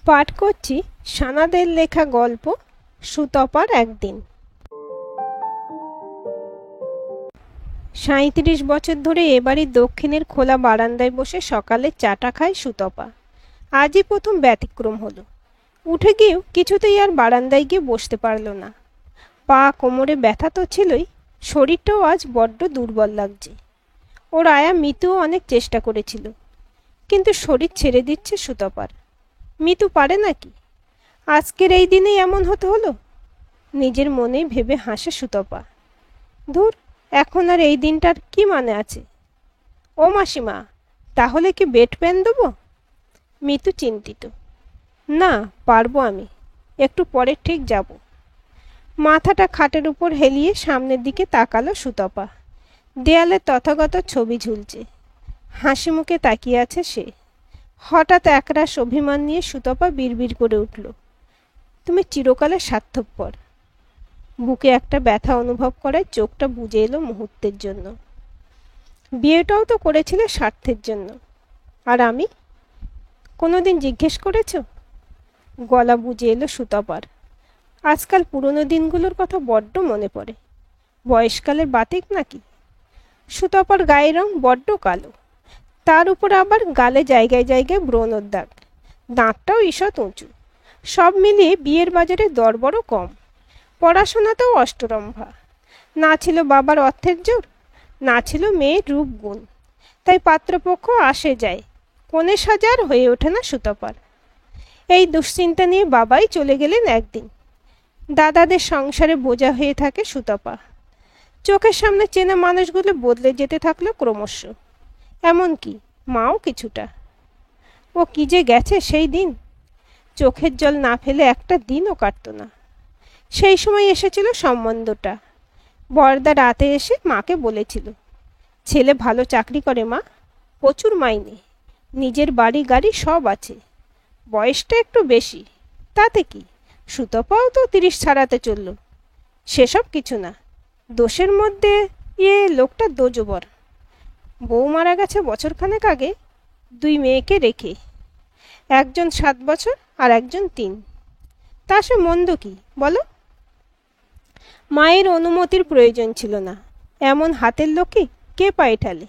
পাঠ করছি সানাদের লেখা গল্প সুতপার একদিন। ৩৭ বছর ধরে এ বাড়ির দক্ষিণের খোলা বারান্দায় বসে সকালে চাটা খায় সুতপা। আজই প্রথম ব্যতিক্রম হলো। উঠে গিয়েও কিছুতেই আর বারান্দায় গিয়ে বসতে পারল না। পা কোমরে ব্যথা তো ছিলই, শরীরটাও আজ বড্ড দুর্বল লাগছে। ওর আয়া মিতুও অনেক চেষ্টা করেছিল, কিন্তু শরীর ছেড়ে দিচ্ছে সুতপার। মিতু পারে নাকি? আজকের এই দিনেই এমন হতে হলো। নিজের মনেই ভেবে হাসে সুতপা। ধুর, এখন আর এই দিনটার কি মানে আছে? ও মাসিমা, তাহলে কি বেড প্যান দেবো? মিতু চিন্তিত। না, পারবো আমি, একটু পরে ঠিক যাব। মাথাটা খাটের উপর হেলিয়ে সামনের দিকে তাকালো সুতপা। দেয়ালে তথাগত ছবি ঝুলছে, হাসি মুখে তাকিয়ে আছে সে। হঠাৎ একরাশ অভিমান নিয়ে সুতপা বিড়বিড় করে উঠল, তুমি চিরকালের স্বার্থপর। বুকে একটা ব্যথা অনুভব করায় চোখটা বুজে এলো মুহূর্তের জন্য। বিয়েটাও তো করেছিলে স্বার্থের জন্য, আর আমি? কোনোদিন জিজ্ঞেস করেছ? গলা বুজে এলো সুতপার। আজকাল পুরনো দিনগুলোর কথা বড্ড মনে পড়ে। বয়সকালের বাতিক নাকি? সুতপার গায়ের রং বড্ড কালো, তার উপর আবার গালে জায়গায় জায়গায় ব্রণের দাগ, দাঁতটাও ঈষৎ উঁচু। সব মিলিয়ে বিয়ের বাজারে দর বড় কম। পড়াশোনাতেও অষ্টরম্ভা। না ছিল বাবার অর্থের জোর, না ছিল মেয়ের রূপ গুণ। তাই পাত্রপক্ষ আসে যায়, কনে সাজার হয়ে ওঠে না সুতপার। এই দুশ্চিন্তা নিয়ে বাবাই চলে গেলেন একদিন। দাদাদের সংসারে বোঝা হয়ে থাকে সুতপা। চোখের সামনে চেনা মানুষগুলো বদলে যেতে থাকলো ক্রমশ, এমনকি মাও কিছুটা। ও কি যে গেছে সেই দিন! চোখের জল না ফেলে একটা দিনও কাটত না। সেই সময় এসেছিল সম্বন্ধটা। বরদা রাতে এসে মাকে বলেছিল, ছেলে ভালো চাকরি করে মা, প্রচুর মাইনে, নিজের বাড়ি গাড়ি সব আছে। বয়সটা একটু বেশি, তাতে কি, সুতপাও তো ৩০ ছাড়াতে চলল। সেসব কিছু না, দোষের মধ্যে লোকটা দোজবর। বউ মারা গেছে বছরখানেক আগে, 2 মেয়েকে রেখে। একজন 7 বছর আর একজন 3। তা সে মন্দ কি বলো? মায়ের অনুমতির প্রয়োজন ছিল না, এমন হাতের লোকে কে পায়ে ঠেলে?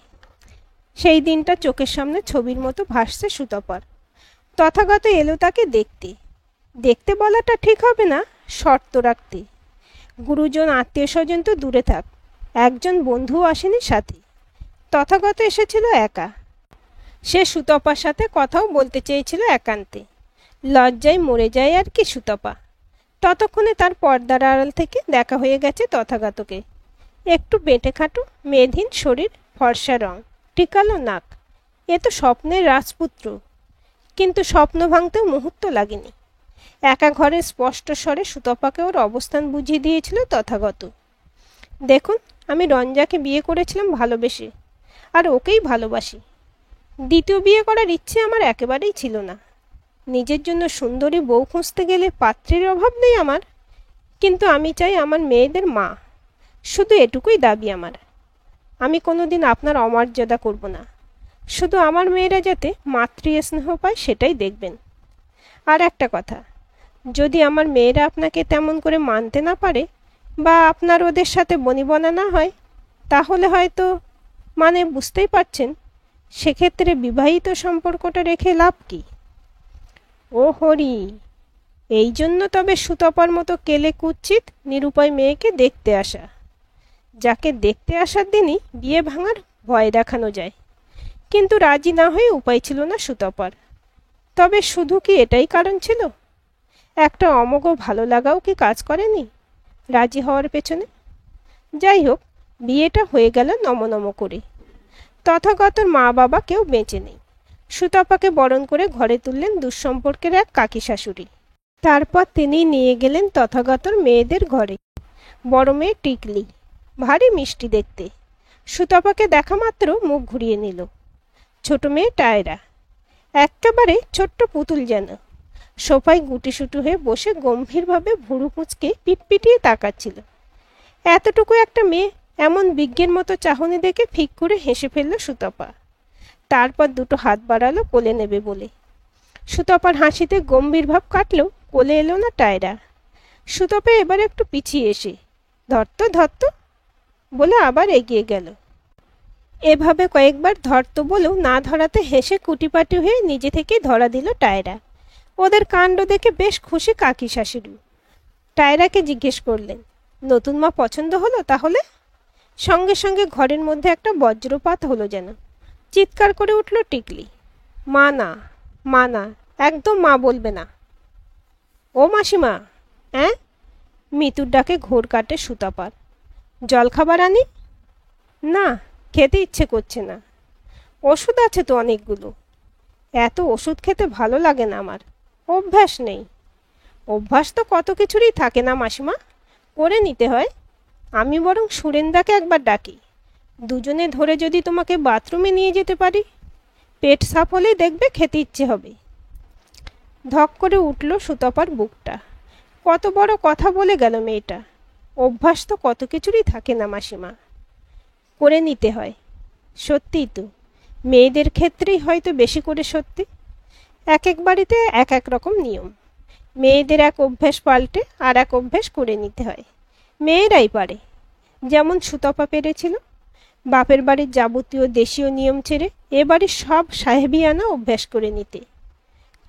সেই দিনটা চোখের সামনে ছবির মতো ভাসছে সুতপার। তথাগত এলো তাকে দেখতে। দেখতে বলাটা ঠিক হবে না, শর্ত রাখতে। গুরুজন আত্মীয় স্বজন তো দূরে থাক, একজন বন্ধুও আসেনি সাথে। তথাগত এসেছিল একা। সে সুতপার সাথে কথাও বলতে চেয়েছিল একান্তে। লজ্জায় মরে যায় আর কি সুতপা। ততক্ষণে তার পর্দার আড়াল থেকে দেখা হয়ে গেছে তথাগতকে। একটু বেঁটে খাটো, মেদহীন শরীর, ফর্সা রং, টিকালো নাক। এ তো স্বপ্নের রাজপুত্র। কিন্তু স্বপ্ন ভাঙতেও মুহূর্ত লাগেনি। একা ঘরে স্পষ্ট স্বরে সুতপাকে ওর অবস্থান বুঝিয়ে দিয়েছিল তথাগত। দেখুন, আমি রঞ্জাকে বিয়ে করেছিলাম ভালোবেসে, আর ওকেই ভালোবাসি। দ্বিতীয় বিয়ে করার ইচ্ছে আমার একেবারেই ছিল না। নিজের জন্য সুন্দরী বউ খুঁজতে গেলে পাত্রীর অভাব নেই আমার, কিন্তু আমি চাই আমার মেয়েদের মা। শুধু এটুকুই দাবি আমার। আমি কোনোদিন আপনার অমর্যাদা করব না। শুধু আমার মেয়েরা যাতে মাতৃ স্নেহ পায় সেটাই দেখবেন। আর একটা কথা, যদি আমার মেয়েরা আপনাকে তেমন করে মানতে না পারে, বা আপনার ওদের সাথে বনিবনা না হয়, তাহলে হয়তো, মানে বুঝতেই পারছেন, সেক্ষেত্রে বিবাহিত সম্পর্কটা রেখে লাভ কি? ও হরি, এই জন্য তবে সুতপার মতো কেলে কুৎসিত নিরুপায় মেয়েকে দেখতে আসা। যাকে দেখতে আসার দিনই বিয়ে ভাঙার ভয় দেখানো যায়। কিন্তু রাজি না হয়ে উপায় ছিল না সুতপার। তবে শুধু কি এটাই কারণ ছিল? একটা অমোঘ ভালো লাগাও কি কাজ করেনি রাজি হওয়ার পেছনে? যাই হোক, বিয়েটা হয়ে গেল নমনম করে। তথাগতর মা বাবা কেউ বেঁচে নেই। সুতপাকে বরণ করে ঘরে তুললেন দুঃসম্পর্কের এক কাকি শাশুড়ি। তারপর তিনি নিয়ে গেলেন তথাগতর মেয়েদের ঘরে। বড় মেয়ে টিকলি, ভারী মিষ্টি দেখতে। সুতপাকে দেখা মাত্র মুখ ঘুরিয়ে নিল। ছোট মেয়ে টায়রা, একেবারে ছোট্ট পুতুল যেন। সোফায় গুটিসুটি হয়ে বসে গম্ভীরভাবে ভুরু কুঁচকে পিটপিটিয়ে তাকাচ্ছিল। এতটুকু একটা মেয়ে এমন বিজ্ঞের মতো চাহনি দেখে ফিক করে হেসে ফেলল সুতপা। তারপর দুটো হাত বাড়ালো কোলে নেবে বলে। সুতপার হাসিতে গম্ভীর ভাব কাটলেও কোলে এলো না টায়রা। সুতপা এবার একটু পিছিয়ে এসে ধরতো ধরতো বলে আবার এগিয়ে গেল। এভাবে কয়েকবার ধরতো বলেও না ধরাতে হেসে কুটিপাটি হয়ে নিজে থেকেই ধরা দিল টায়রা। ওদের কাণ্ড দেখে বেশ খুশি কাকি শাশুড়ি। টায়রাকে জিজ্ঞেস করলেন, নতুন মা পছন্দ হলো তাহলে? সঙ্গে সঙ্গে ঘরের মধ্যে একটা বজ্রপাত হলো যেন। চিৎকার করে উঠল টিকলি, মা না, মা না, একদম মা বলবে না। ও মাসিমা, হ্যাঁ? মিতুর ডাকে ঘোর কাটে সুতপার। জলখাবার আনি? না, খেতে ইচ্ছে করছে না। ওষুধ আছে তো অনেকগুলো। এত ওষুধ খেতে ভালো লাগে না আমার, অভ্যাস নেই। অভ্যাস তো কত কিছুরই থাকে না মাসিমা, করে নিতে হয়। আমি বরং সুরেন্দাকে একবার ডাকি, দুজনে ধরে যদি তোমাকে বাথরুমে নিয়ে যেতে পারি, পেট সাফ হলেই দেখবে খেতে ইচ্ছে হবে। ধক করে উঠল সুতপার বুকটা। কত বড় কথা বলে গেল মেয়েটা। অভ্যাস তো কত কিছুরই থাকে না মাসিমা, করে নিতে হয়। সত্যিই তো, মেয়েদের ক্ষেত্রেই হয়তো বেশি করে সত্যি। এক এক বাড়িতে এক এক রকম নিয়ম। মেয়েদের এক অভ্যাস পাল্টে আর এক অভ্যাস করে নিতে হয়। মেয়েরাই পারে, যেমন সুতপা পেরেছিল। বাপের বাড়ির যাবতীয় দেশীয় নিয়ম ছেড়ে এ বাড়ির সব সাহেবিয়ানা অভ্যাস করে নিতে।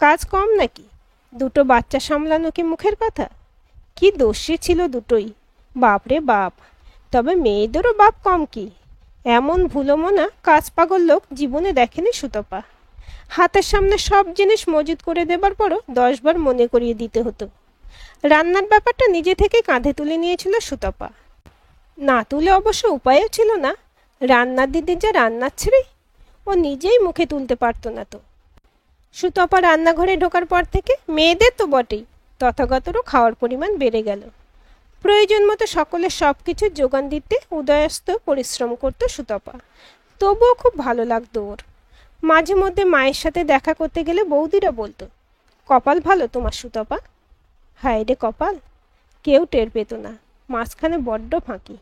কাজ কম নাকি? দুটো বাচ্চা সামলানো কি মুখের কথা? কি দোষী ছিল দুটোই, বাপরে বাপ। তবে মেয়েদেরও বাপ কম কি? এমন ভুলোমনা কাজ পাগল লোক জীবনে দেখেনি সুতপা। হাতের সামনে সব জিনিস মজুত করে দেবার পরও 10 বার মনে করিয়ে দিতে হতো। রান্নার ব্যাপারটা নিজে থেকে কাঁধে তুলে নিয়েছিল সুতপা। না তুলে অবশ্য উপায়ও ছিল না। রান্নার দিদির যা রান্নার ছেড়ে ও নিজেই মুখে তুলতে পারতো না তো। সুতপা রান্নাঘরে ঢোকার পর থেকে মেয়েদের তো বটেই, তথাগতরও খাওয়ার পরিমাণ বেড়ে গেল। প্রয়োজন মতো সকলের সব কিছুর যোগান দিতে উদয়স্ত পরিশ্রম করত সুতপা। তবুও খুব ভালো লাগতো ওর। মাঝে মধ্যে মায়ের সাথে দেখা করতে গেলে বৌদিরা বলতো, কপাল ভালো তোমার সুতপা। হায় রে কপাল, কেউ টের পেত না, মাঝখানে বড্ড ফাঁকি।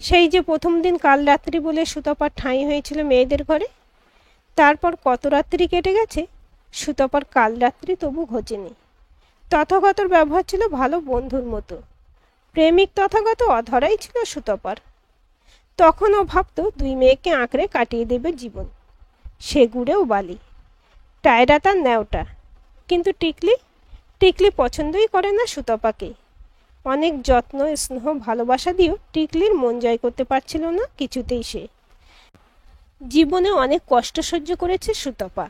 সেই যে প্রথম দিন কাল রাত্রি বলে সুতপার ঠাঁই হয়েছিল মেয়েদের ঘরে, তারপর কত রাত্রি কেটে গেছে, সুতপার কাল রাত্রি তবু ঘোচেনি। তথাগতর ব্যবহার ছিল ভালো বন্ধুর মতো। প্রেমিক তথাগত অধরাই ছিল সুতপার। তখন ও ভাবত দুই মেয়েকে আঁকড়ে কাটিয়ে দেবে জীবন। সে গুড়েও বালি। টায়রা তার ন্যাওটা, কিন্তু টিকলি পছন্দই করে না সুতপাকে। অনেক যত্ন স্নেহ ভালোবাসা দিয়েও টিকলির মন জয় করতে পারছিল না কিছুতেই সে। জীবনে অনেক কষ্ট সহ্য করেছে সুতপা,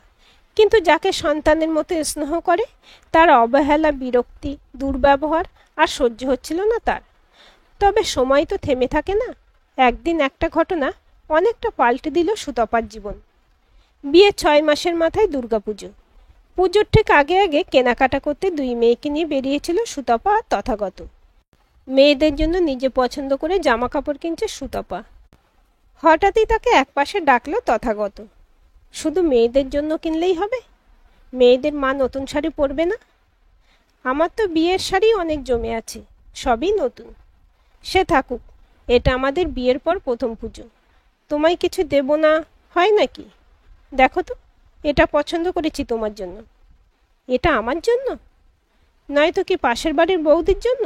কিন্তু যাকে সন্তানের মতো স্নেহ করে তার অবহেলা, বিরক্তি, দুর্ব্যবহার আর সহ্য হচ্ছিল না তার। তবে সময় তো থেমে থাকে না। একদিন একটা ঘটনা অনেকটা পাল্টে দিল সুতপার জীবন। বিয়ে 6 মাসের মাথায় দুর্গাপুজো। পুজোর ঠিক আগে আগে কেনাকাটা করতে দুই মেয়েকে নিয়ে বেরিয়েছিল সুতপা আর তথাগত। মেয়েদের জন্য নিজে পছন্দ করে জামা কাপড় কিনছে সুতপা। হঠাৎই তাকে একপাশে ডাকলো তথাগত। শুধু মেয়েদের জন্য কিনলেই হবে? মেয়েদের মা নতুন শাড়ি পরবে না? আমার তো বিয়ের শাড়ি অনেক জমে আছে, সবই নতুন। সে থাকুক, এটা আমাদের বিয়ের পর প্রথম পুজো। তোমায় কিছু দেব না হয় নাকি? দেখো তো, এটা পছন্দ করেছি তোমার জন্য। এটা আমার জন্য? নয়তো কি পাশের বাড়ির বৌদির জন্য?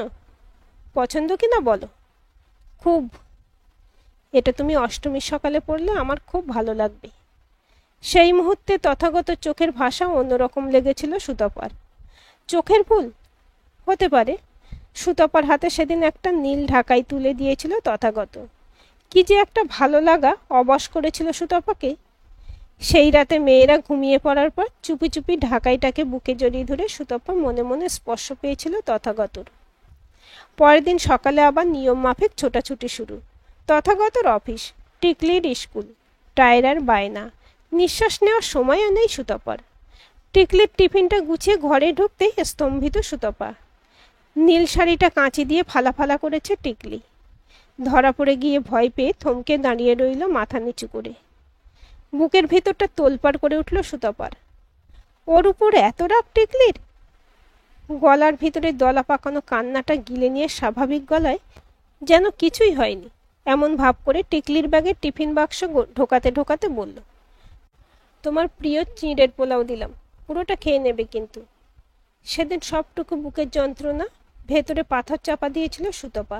পছন্দ কি না বলো? খুব। এটা তুমি অষ্টমীর সকালে পড়লে আমার খুব ভালো লাগবে। সেই মুহূর্তে তথাগত চোখের ভাষা অন্যরকম লেগেছিল সুতপার। চোখের ভুল হতে পারে। সুতপার হাতে সেদিন একটা নীল ঢাকাই তুলে দিয়েছিল তথাগত। কি যে একটা ভালো লাগা অবশ করেছিল সুতপাকে। সেই রাতে মেয়েরা ঘুমিয়ে পড়ার পর চুপি চুপি ঢাকাইটাকে বুকে জড়িয়ে ধরে সুতপা মনে মনে স্পর্শ পেয়েছিল তথাগতর। পরের দিন সকালে আবার নিয়ম মাফিক ছোটাছুটি শুরু। তথাগতর অফিস, টিকলির স্কুল, টায়রার বায়না, নিঃশ্বাস নেওয়ার সময়ও নেই সুতপার। টিকলির টিফিনটা গুছিয়ে ঘরে ঢুকতেই স্তম্ভিত সুতপা। নীল শাড়িটা কাঁচি দিয়ে ফালা ফালা করেছে টিকলি। ধরা পড়ে গিয়ে ভয় পেয়ে থমকে দাঁড়িয়ে রইল মাথা নিচু করে। বুকের ভেতরটা তোলপাড় করে উঠল সুতপার। ওর উপর এত রাগ টিকলির? গলার ভিতরে দলা পাকানো কান্নাটা গিলে নিয়ে স্বাভাবিক গলায় যেন কিছুই হয়নি এমন ভাব করে টিকলির ব্যাগে টিফিন বাক্স ঢোকাতে ঢোকাতে বলল, তোমার প্রিয় চিঁড়ের পোলাও দিলাম, পুরোটা খেয়ে নেবে কিন্তু। সেদিন সবটুকু বুকের যন্ত্রণা, ভেতরে পাথর চাপা দিয়েছিল সুতপা।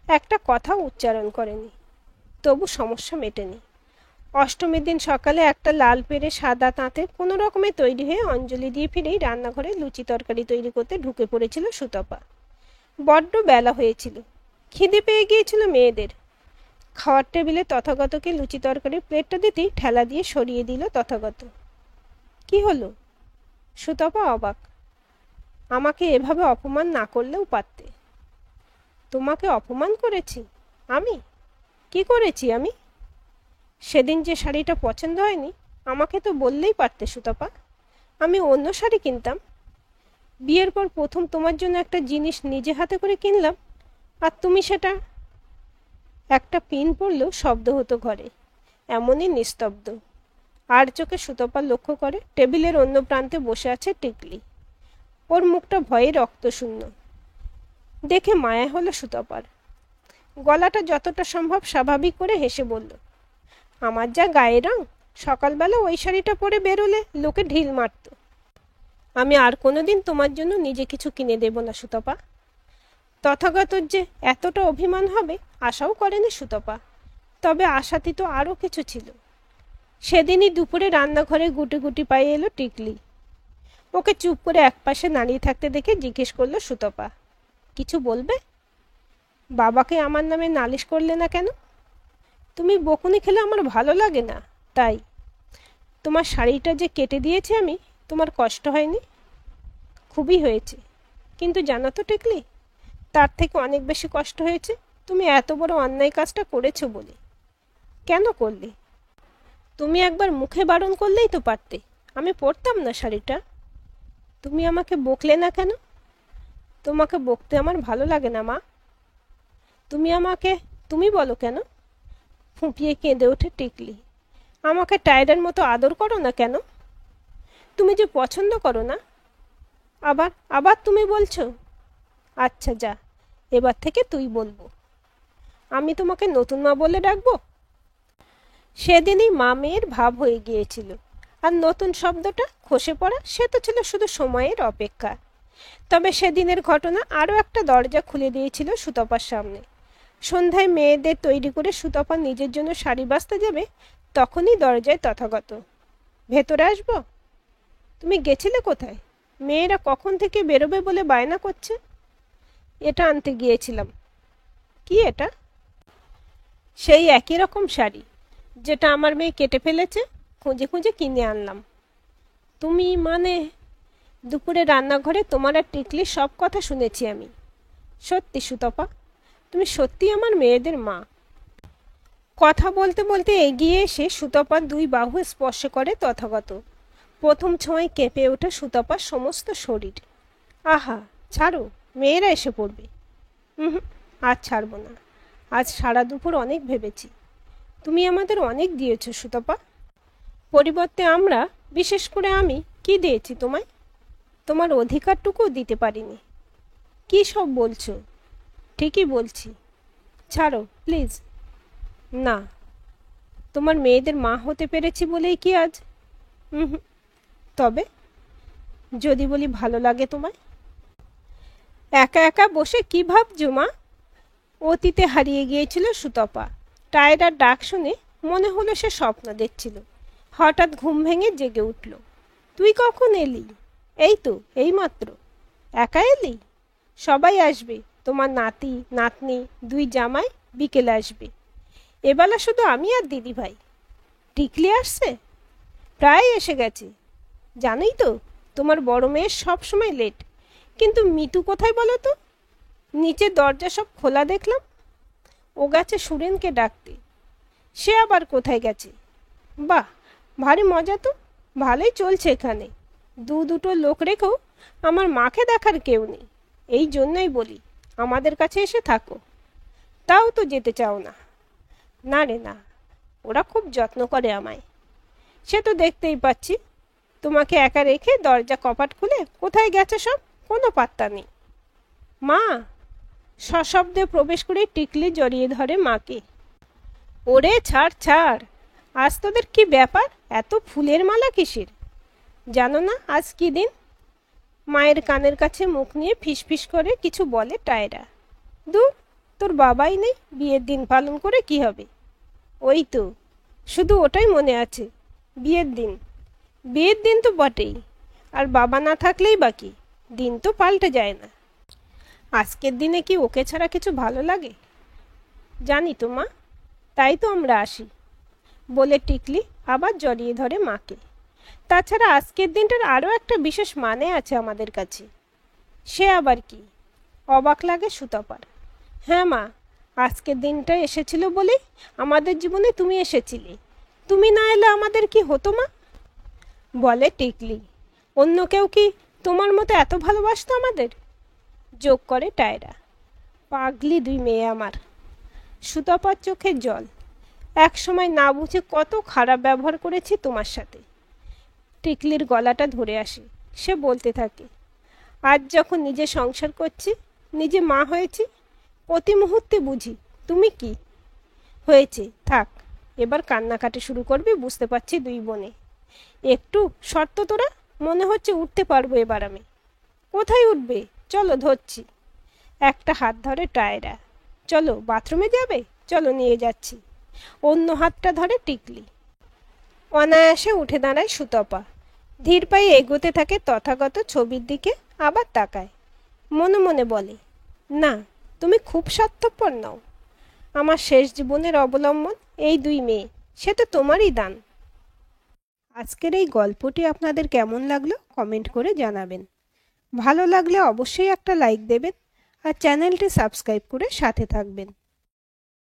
একটা কথাও উচ্চারণ করেনি, তবু সমস্যা মেটেনি। অষ্টমীর দিন সকালে একটা লাল পেড়ে সাদা তাঁতে কোনো রকমে তৈরি হয়ে অঞ্জলি দিয়ে ফিরেই রান্নাঘরে লুচি তরকারি তৈরি করতে ঢুকে পড়েছিল সুতপা। বড্ড বেলা হয়েছিল, খিদে পেয়ে গিয়েছিল মেয়েদের। খাওয়ার টেবিলে তথাগতকে লুচি তরকারির প্লেটটা দিতেই ঠেলা দিয়ে সরিয়ে দিল তথাগত। কি হলো? সুতপা অবাক। আমাকে এভাবে অপমান না করলেও পারতে। তোমাকে অপমান করেছি? আমি কি করেছি আমি? সেদিন যে শাড়িটা পছন্দ হয়নি আমাকে তো বললেই পারতে সুতপা, আমি অন্য শাড়ি কিনতাম। বিয়ের পর প্রথম তোমার জন্য একটা জিনিস নিজে হাতে করে কিনলাম, আর তুমি সেটা। একটা পিন পড়লেও শব্দ হতো ঘরে, এমনই নিস্তব্ধ। আর চোখে সুতপা লক্ষ্য করে টেবিলের অন্য প্রান্তে বসে আছে টিকলি। ওর মুখটা ভয়ে রক্তশূন্য। দেখে মায়া হলো সুতপার। গলাটা যতটা সম্ভব স্বাভাবিক করে হেসে বলল, আমার যা গায়ের রং, সকালবেলা ওই শাড়িটা পরে বেরোলে লোকে ঢিল মারত। আমি আর কোনোদিন তোমার জন্য নিজে কিছু কিনে দেব না সুতপা। তথাগতর যে এতটা অভিমান হবে আশাও করেনি সুতপা, তবে আশাতীত আরও কিছু ছিল। সেদিনই দুপুরে রান্নাঘরে গুটি গুটি পায়ে এলো টিকলি। ওকে চুপ করে একপাশে দাঁড়িয়ে থাকতে দেখে জিজ্ঞেস করলো সুতপা, কিছু বলবে? বাবাকে আমার নামে নালিশ করলে না কেন? তুমি বকুনি খেলে আমার ভালো লাগে না, তাই। তোমার শাড়িটা যে কেটে দিয়েছি আমি, তোমার কষ্ট হয়নি? খুবই হয়েছে, কিন্তু জানো তো টিকলি, তার থেকে অনেক বেশি কষ্ট হয়েছে তুমি এত বড় অন্যায় কাজটা করেছো বলে। কেন করলে? তুমি একবার মুখে বারণ করলেই তো পারতে, আমি পরতাম না শাড়িটা। তুমি আমাকে বকলে না কেন? তোমাকে বকতে আমার ভালো লাগে না মা। তুমি আমাকে তুমি বলো কেন? ফুঁপিয়ে কেঁদে ওঠে টিকলি। আমাকে টায়রের মতো আদর করো না কেন? তুমি যে পছন্দ করো না। আবার আবার তুমি বলছো? আচ্ছা যা, এবার থেকে তুই বলবো। আমি তোমাকে নতুন মা বলে ডাকবো? সেদিনই মা মেয়ের ভাব হয়ে গিয়েছিল, আর নতুন শব্দটা খসে পড়া সে তো ছিল শুধু সময়ের অপেক্ষা। তবে সেদিনের ঘটনা আরও একটা দরজা খুলে দিয়েছিল সুতপার সামনে। সন্ধ্যায় মেয়েদের তৈরি করে সুতপা নিজের জন্য শাড়ি বাছতে যাবে, তখনই দরজায় তথাগত। ভেতরে আসবো? তুমি গেছিলে কোথায়? মেয়েরা কখন থেকে বেরোবে বলে বায়না করছে। এটা আনতে গিয়েছিলাম। কি এটা? সেই একই রকম শাড়ি যেটা আমার মেয়ে কেটে ফেলেছে, খুঁজে খুঁজে কিনে আনলাম। তুমি মানে? দুপুরে রান্নাঘরে তোমার আর টিকলির সব কথা শুনেছি আমি। সত্যি সুতপা, তুমি সত্যি আমার মেয়েদের মা। কথা বলতে বলতে এগিয়ে এসে সুতপার দুই বাহু স্পর্শ করে তথাগত। প্রথম ছোঁয়ায় কেঁপে ওঠে সুতপার সমস্ত শরীর। আহা, ছাড়ো, মেয়েরা এসে পড়বে। হুম, আজ ছাড়বো না। আজ সারা দুপুর অনেক ভেবেছি। তুমি আমাদের অনেক দিয়েছ সুতপা। পরিবর্তে আমরা, বিশেষ করে আমি, কি দিয়েছি তোমায়? তোমার অধিকারটুকুও দিতে পারিনি। কি সব বলছো? ঠিকই বলছি। ছাড়ো প্লিজ। না, তোমার মেয়েদের মা হতে পেরেছি বলেই কি আজ? হুম। তবে যদি বলি ভালো লাগে তোমায়? একা একা বসে কি ভাবছো মা? অতীতে হারিয়ে গিয়েছিল সুতপা। টায়রার ডাক শুনে মনে হলো সে স্বপ্ন দেখছিল। হঠাৎ ঘুম ভেঙে জেগে উঠল। তুই কখন এলি? এই তো এইমাত্র। একা এলি? সবাই আসবে, তোমার নাতি নাতনি, দুই জামাই বিকেলে আসবে। এবেলা শুধু আমি আর দিদিভাই। টিকলি আসছে? প্রায় এসে গেছে। জানোই তো তোমার বড় মেয়ে সব সময় লেট। কিন্তু মিতু কোথায় বলো তো? নিচের দরজা সব খোলা দেখলাম। ও গেছে সুরেনকে ডাকতে। সে আবার কোথায় গেছে? বাহ, ভারী মজা তো। ভালোই চলছে এখানে। দুটো লোক রেখেও আমার মাকে দেখার কেউ নেই। এই জন্যই বলি আমাদের কাছে এসে থাকো। তাও তো যেতে চাও না। না রে না, ওরা খুব যত্ন করে আমায়। সে তো দেখতেই পাচ্ছি। তোমাকে একা রেখে দরজা কপাট খুলে কোথায় গেছে সব, কোনো পাত্তা নেই। মা! সশব্দে প্রবেশ করে টিকলি জড়িয়ে ধরে মাকে। ওরে ছাড় ছাড়, আজ তোদের কি ব্যাপার? এত ফুলের মালা কিসের? জানো না আজ কী দিন? মায়ের কানের কাছে মুখ নিয়ে ফিসফিস করে কিছু বলে টায়রা। দূর, তোর বাবাই নেই, বিয়ের দিন পালন করে কি হবে? ওই তো, শুধু ওটাই মনে আছে, বিয়ের দিন। বিয়ের দিন তো বটেই, আর বাবা না থাকলেই বাকি, দিন তো পাল্টে যায় না। আজকের দিনে কি ওকে ছাড়া কিছু ভালো লাগে? জানি তো মা, তাই তো আমরা আসি, বলে টিকলি আবার জড়িয়ে ধরে মাকে। তাছাড়া আজকের দিনটার আরও একটা বিশেষ মানে আছে আমাদের কাছে। সে আবার কি? অবাক লাগে সুতপার। হ্যাঁ মা, আজকের দিনটা এসেছিল বলেই আমাদের জীবনে তুমি এসেছিলে। তুমি না এলে আমাদের কি হতো মা? বলে টিকলি। অন্য কেউ কি তোমার মতো এত ভালোবাসতো আমাদের? যোগ করে টায়রা। পাগলি দুই মেয়ে আমার। সুতপার চোখের জল। এক সময় না বুঝে কত খারাপ ব্যবহার করেছি তোমার সাথে। টিকলির গলাটা ধরে আসে। সে বলতে থাকে, আজ যখন নিজে সংসার করছি, নিজে মা হয়েছি, প্রতি মুহূর্তে বুঝি তুমি কি হয়েছে। থাক, এবার কান্নাকাটি শুরু করবি বুঝতে পারছি দুই বোনে। একটু শর্ত তোরা, মনে হচ্ছে উঠতে পারবো এবার আমি। কোথায় উঠবে? চলো ধরছি। একটা হাত ধরে টায়রা। চলো বাথরুমে যাবে? চলো নিয়ে যাচ্ছি। অন্য হাতটা ধরে টিকলি। অনায়াসে উঠে দাঁড়ায় সুতপা। ধীর পায়ে এগোতে থাকে তথাগত ছবির দিকে, আবার তাকায়। মনে মনে বলে, না, তুমি খুব স্বার্থপর নও। আমার শেষ জীবনের অবলম্বন এই দুই মেয়ে, সে তো তোমারই দান। আজকের এই গল্পটি আপনাদের কেমন লাগলো কমেন্ট করে জানাবেন। ভালো লাগলে অবশ্যই একটা লাইক দেবেন আর চ্যানেলটি সাবস্ক্রাইব করে সাথে থাকবেন।